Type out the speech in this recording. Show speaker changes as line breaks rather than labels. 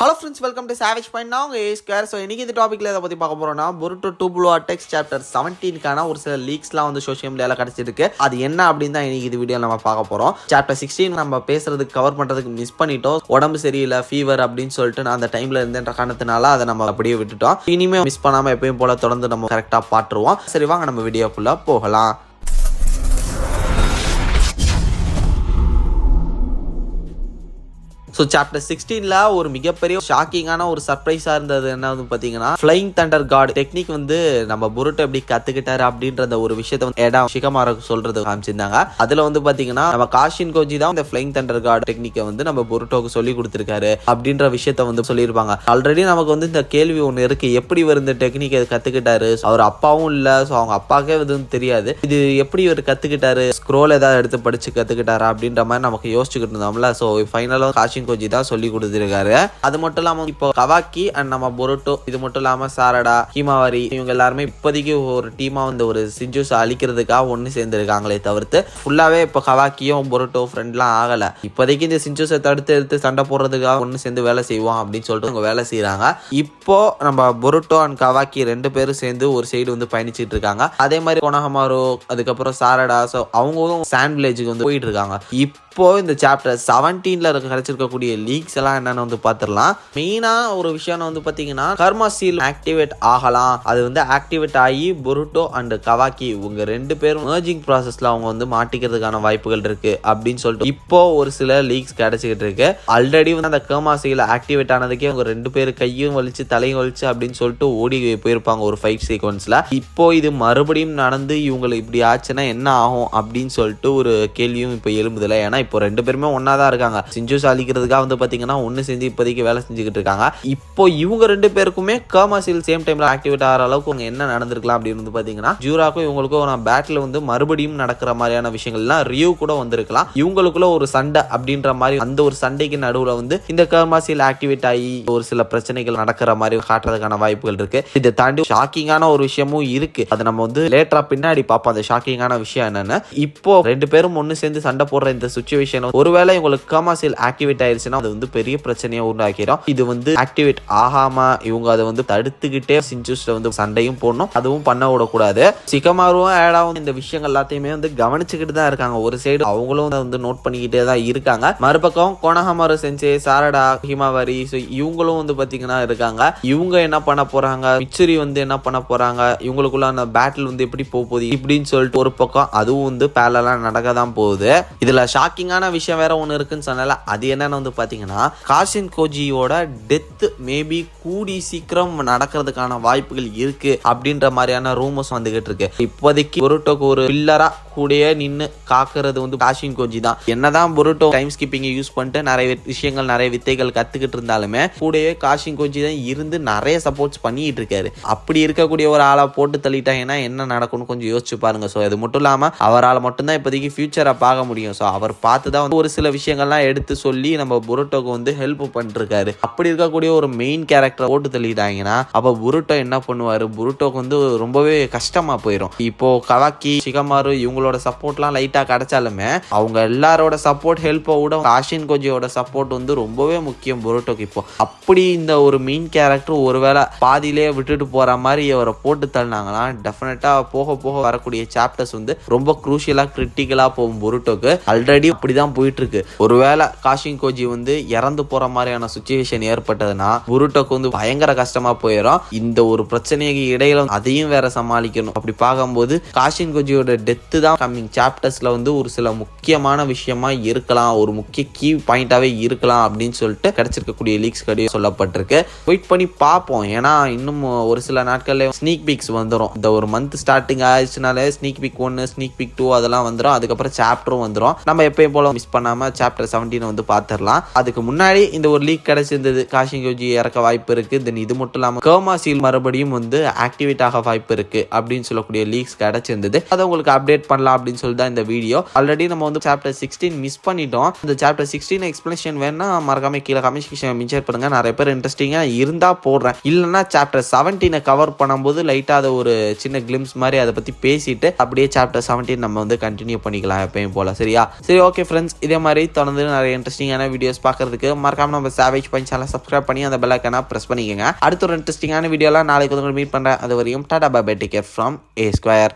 Hello friends, welcome to savage point. நான் உங்கள் ஏஸ்கேர். So இன்றைக்கி இந்த டாப்பிக்கில் எதை பற்றி பார்க்க போகிறோம்னா, பொருட்டோ 2 ப்ளூ அட்டாக்ஸ் சாப்டர் 17க்கான ஒரு சில லீக்ஸ்லாம் வந்து சோஷியல் மீடியாவில் கிடச்சிருக்கு. அது என்ன அப்படின்னு தான் இன்றைக்கி இது வீடியோ நம்ம பார்க்க போகிறோம். சாப்டர் 16 நம்ம பேசுறதுக்கு கவர் பண்ணுறதுக்கு மிஸ் பண்ணிட்டோம். உடம்பு சரியில்லை, ஃபீவர் அப்படின்னு சொல்லிட்டு நான் அந்த டைமில் இருந்தேன்ற காரணத்தினால அதை நம்ம அப்படியே விட்டுட்டோம். இனிமேல் மிஸ் பண்ணாமல் எப்பயும் போல் தொடர்ந்து நம்ம கரெக்டாக பார்த்துருவோம். சரி, வாங்க நம்ம வீடியோக்குள்ளே போகலாம். ஸோ சாப்டர் 16ல ஒரு மிகப்பெரிய ஷாக்கிங்கான ஒரு சர்ப்ரைஸாக இருந்தது என்ன வந்து பார்த்தீங்கன்னா, ஃப்ளையிங் தண்டர் காட் டெக்னிக் வந்து நம்ம பொருட்டோ எப்படி கற்றுக்கிட்டாரு அப்படின்ற ஒரு விஷயத்த வந்து ஏடா ஷிகமாருக்கு சொல்றது காமிச்சிருந்தாங்க. அதில் வந்து பார்த்தீங்கன்னா நம்ம காஷின் கோஜி தான் இந்த ஃப்ளையிங் தண்டர் காட் டெக்னிக்கை வந்து நம்ம பொருட்டோக்கு சொல்லி கொடுத்துருக்காரு அப்படின்ற விஷயத்த வந்து சொல்லியிருப்பாங்க. ஆல்ரெடி நமக்கு வந்து இந்த கேள்வி ஒன்று இருக்கு, எப்படி இவர் இந்த டெக்னிக்கை கற்றுக்கிட்டாரு? அவர் அப்பாவும் இல்லை, ஸோ அவங்க அப்பாவுக்கே எதுவும் தெரியாது, இது எப்படி இவர் கற்றுக்கிட்டாரு? ஸ்க்ரோல் ஏதாவது எடுத்து படிச்சு கற்றுக்கிட்டாரா அப்படின்ற மாதிரி நமக்கு யோசிச்சுக்கிட்டு இருந்தோம்ல. ஸோ ஃபைனலாக காஷின் கோஜி தான் சொல்லி கொடுத்திருக்காரு. அது மட்டும் இல்லாம இப்போ கவாக்கி அண்ட் நம்ம பொருட்டோ, இது மட்டும் இல்லாம சாரடா, ஹிமாவாரி, இவங்க எல்லாருமே இப்போதைக்கு ஒரு டீமா வந்து ஒரு சிஞ்சூஸ் அழிக்கிறதுக்காக ஒன்று சேர்ந்திருக்காங்களே தவிர்த்து ஃபுல்லாவே இப்போ கவாக்கியும் பொருட்டோ ஃப்ரெண்ட்லாம் ஆகல. இப்போதைக்கு இந்த சிஞ்சூஸை தடுத்து எடுத்து சண்டை போடுறதுக்காக ஒன்று சேர்ந்து வேலை செய்வோம் அப்படின்னு சொல்லிட்டு அவங்க வேலை செய்யறாங்க. இப்போ நம்ம பொருட்டோ அண்ட் கவாக்கி ரெண்டு பேரும் சேர்ந்து ஒரு சைடு வந்து பயணிச்சிட்டு இருக்காங்க. அதே மாதிரி கொனஹமாரோ, அதுக்கப்புறம் சாரடா, ஸோ அவங்களும் சாண்ட் வில்லேஜுக்கு வந்து போயிட்டு இருக்காங்க. இப்போ இந்த சாப்டர் 17ல கிடைச்சிருக்கக்கூடிய லீக்ஸ் எல்லாம் என்னன்னு வந்து பார்த்துடலாம். மெயினா ஒரு விஷயம் வந்து பார்த்தீங்கன்னா, கர்மா சீல் ஆக்டிவேட் ஆகலாம். அது வந்து ஆக்டிவேட் ஆகி பொருட்டோ அண்ட் கவாக்கி இவங்க ரெண்டு பேரும் மர்ஜிங் ப்ராசஸ்ல அவங்க வந்து மாட்டிக்கிறதுக்கான வாய்ப்புகள் இருக்கு அப்படின்னு சொல்லிட்டு இப்போ ஒரு சில லீக்ஸ் கிடைச்சிக்கிட்டு இருக்கு. ஆல்ரெடி வந்து அந்த கர்மா சீல் ஆக்டிவேட் ஆனதுக்கே அவங்க ரெண்டு பேரும் கையும் வலிச்சு தலையும் வலிச்சு அப்படின்னு சொல்லிட்டு ஓடி போயிருப்பாங்க ஒரு ஃபைட் சீக்வன்ஸ்ல. இப்போ இது மறுபடியும் நடந்து இவங்களுக்கு இப்படி ஆச்சுன்னா என்ன ஆகும் அப்படின்னு சொல்லிட்டு ஒரு கேள்வியும் இப்போ எழும்புதில்லை. ஏன்னா இப்போ ரெண்டு பேருமே ஒன்னா தான் இருக்காங்க. சிஞ்சூஸ் அழிக்கிறதுக்காக வந்து பாத்தீங்கன்னா ஒன்னு சேர்ந்து இப்போதைக்கு வேலை செஞ்சுக்கிட்டு இருக்காங்க. இப்போ இவங்க ரெண்டு பேருக்குமே கர்மாசில் சேம் டைம்ல ஆக்டிவேட் ஆகிற அளவுக்கு அவங்க என்ன நடந்திருக்கலாம் அப்படின்னு வந்து பாத்தீங்கன்னா, ஜூராக்கும் இவங்களுக்கும் பேட்டில் வந்து மறுபடியும் நடக்கிற மாதிரியான விஷயங்கள்லாம் ரியூ கூட வந்திருக்கலாம். இவங்களுக்குள்ள ஒரு சண்டை அப்படின்ற மாதிரி அந்த ஒரு சண்டைக்கு நடுவுல வந்து இந்த கர்மாசில் ஆக்டிவேட் ஆகி ஒரு சில பிரச்சனைகள் நடக்கிற மாதிரி காட்டுறதுக்கான வாய்ப்புகள் இருக்கு. இதை தாண்டி ஷாக்கிங்கான ஒரு விஷயமும் இருக்கு. அதை நம்ம வந்து லேட்டரா பின்னாடி பார்ப்போம். அந்த ஷாக்கிங்கான விஷயம் என்னன்னு, இப்போ ரெண்டு பேரும் ஒன்னு சேர்ந்து சண்டை போடுற இந்த சுச்சுவேஷன் ஒருவேளை உங்களுக்கு கர்மாசில் ஆக்டிவேட் ஆயிருச்சுன்னா அது வந்து பெரிய பிரச்சனையை உண்டாக்கிறோம். இது வந்து ஆக்டிவேட் ஆகாம இவங்க அதை வந்து தடுத்துக்கிட்டே சிஞ்சூஸ்ல வந்து சண்டையும் போடணும், அதுவும் பண்ண விடக்கூடாது. சிகமாரும் ஏடாவும் இந்த விஷயங்கள் எல்லாத்தையுமே வந்து கவனிச்சுக்கிட்டு தான் இருக்காங்க. ஒரு சைடு அவங்களும் வந்து நோட் பண்ணிக்கிட்டே தான் இருக்காங்க. மறுபக்கம் கொனஹமாரு சென்சே, சாரடா, ஹிமாவாரி, இவங்களும் வந்து பாத்தீங்கன்னா இருக்காங்க. இவங்க என்ன பண்ண போறாங்க, மிச்சுரி வந்து என்ன பண்ண போறாங்க, இவங்களுக்குள்ள அந்த பேட்டில் வந்து எப்படி போகுது இப்படின்னு சொல்லிட்டு ஒரு பக்கம் அதுவும் வந்து பேரலா நடக்க தான் போகுது. இதுல ஷாக்கிங்கான விஷயம் வேற ஒன்று இருக்குன்னு சொன்னால, அது என்னன்னு வந்து பாத்தீங்கன்னா, காஷின் கோஜியோட டெத் மேபி கூடி சீக்கிரம் நடக்கிறதுக்கான வாய்ப்புகள் இருக்கு அப்படின்ற மாதிரியான ரூமர்ஸ் வந்துகிட்டு இருக்கு. இப்போதைக்கு பொருட்டோக்கு ஒரு பில்லரா கூடயே நின்று காக்குறது வந்து காஷின் கோஜி தான். என்னதான் பொருட்டோ டைம் ஸ்கிப்பிங்கை யூஸ் பண்ணிட்டு நிறைய விஷயங்கள் நிறைய வித்தைகள் கத்துக்கிட்டு இருந்தாலுமே கூடயே காஷின் கோஜி தான் இருந்து நிறைய சப்போர்ட்ஸ் பண்ணிட்டு இருக்காரு. அப்படி இருக்கக்கூடிய ஒரு ஆளை போட்டு தள்ளிட்டாங்கன்னா என்ன நடக்கும்னு கொஞ்சம் யோசிச்சு பாருங்க. ஸோ அது மட்டும் இல்லாம அவரால் மட்டும்தான் இப்போதைக்கு ஃபியூச்சரை பார்க்க முடியும். ஸோ அவர் பார்த்து தான் வந்து ஒரு சில விஷயங்கள்லாம் எடுத்து சொல்லி நம்ம பொருட்டோக்கு வந்து ஹெல்ப் பண்ணிருக்காரு. அப்படி இருக்கக்கூடிய ஒரு மெயின் கேரக்டரை போட்டு தள்ளிட்டாங்கன்னா அப்ப பொருட்டோ என்ன பண்ணுவாரு? பொருட்டோக்கு வந்து ரொம்பவே கஷ்டமா போயிடும். இப்போ கவாக்கி, ஷிகமாரு இவங்களோட சப்போர்ட்லாம் லைட்டா கிடைச்சாலுமே அவங்க எல்லாரோட சப்போர்ட் ஹெல்ப்பை விட காஷின் கோஜியோட சப்போர்ட் வந்து ரொம்பவே முக்கியம் பொருட்டோக்கு. இப்போ அப்படி இந்த ஒரு மெயின் கேரக்டர் ஒருவேளை பாதியிலேயே விட்டுட்டு போற மாதிரி அவரை போட்டு தள்ளினாங்கன்னா டெஃபினட்டா போக போக வரக்கூடிய சாப்டர்ஸ் வந்து ரொம்ப குரூஷியலா கிரிட்டிக்கலா போகும் பொருட்டோக்கு. ஆல்ரெடி அப்படிதான் போயிட்டு இருக்கு. ஒருவேளை காஷின் கோஜி வந்து இறந்து போற மாதிரியான சிச்சுவேஷன் ஏற்பட்டதுன்னா பொருட்டோக்கு வந்து பயங்கர கஷ்டமா போயிடும். இந்த ஒரு பிரச்சனைக்கு இடையில அதையும் வேற சமாளிக்கணும். அப்படி பார்க்கும்போது காஷின் கோஜியோட டெத்து தான் கம்மிங் சாப்டர்ஸ்ல வந்து ஒரு சில முக்கியமான விஷயமா இருக்கலாம், ஒரு முக்கிய கீ பாயிண்டாவே இருக்கலாம் அப்படின்னு சொல்லிட்டு கிடைச்சிருக்கக்கூடிய லீக்ஸ் கடியும் சொல்லப்பட்டிருக்கு. வெயிட் பண்ணி பார்ப்போம். ஏன்னா இன்னும் ஒரு சில நாட்கள்ல ஸ்னீக் பீக்ஸ் வந்துடும். இந்த ஒரு மந்த் ஸ்டார்டிங் ஆயிடுச்சுனாலே ஸ்னீக் பீக் 1, ஸ்னீக் பீக் 2 அதெல்லாம் வந்துடும். அதுக்கப்புறம் சாப்டரும் வந்துடும். நம்ம எப்பயும் போல மிஸ் பண்ணாம சாப்டர் 17 வந்து பார்த்துடலாம். அதுக்கு முன்னாடி இந்த ஒரு லீக் கிடைச்சிருந்தது, காஷின் கோஜி இறக்க வாய்ப்பு இருக்கு. தென் இது மட்டும் இல்லாம கர்மா சீல் மறுபடியும் வந்து ஆக்டிவேட் ஆக வாய்ப்பு இருக்கு அப்படின்னு சொல்லக்கூடிய லீக்ஸ் கிடைச்சிருந்தது. அதை உங்களுக்கு அப்டேட் பண்ணலாம் அப்படின்னு சொல்லி தான் இந்த வீடியோ. ஆல்ரெடி நம்ம வந்து சாப்டர் 16 மிஸ் பண்ணிட்டோம். இந்த சாப்டர் 16 எக்ஸ்பிளேஷன் வேணா மறக்காம கீழே கமெண்ட் செக்ஷன்ல மென்ஷன் பண்ணுங்க. நிறைய பேர் இன்ட்ரெஸ்டிங்கா இருந்தா போடுறேன். இல்லைன்னா சாப்டர் 17 கவர் பண்ணும்போது லைட்டா அதை ஒரு சின்ன கிளிம்ஸ் மாதிரி அதை பத்தி பேசிட்டு அப்படியே சாப்டர் 17 நம்ம வந்து கண்டினியூ பண்ணிக்கலாம் எப்பயும் போல. சரியா? சரி, ஓகே. ஓகே ஃப்ரெண்ட்ஸ், இதே மாதிரி தொடர்ந்து நிறைய இன்ட்ரெஸ்டிங்கான வீடியோஸ் பார்க்கறதுக்கு மறக்காம நம்ம சேவேஜ் பாயிண்ட் சேனலை சப்ஸ்கிரைப் பண்ணி அந்த பெல் ஐகானை பிரஸ் பண்ணிக்கோங்க. அடுத்த ஒரு இன்ட்ரெஸ்டிங்கான வீடியோலாம் நாளைக்கு வந்து மீட் பண்ணுறேன். அது வரையும் tata bye bye, take care from A Square.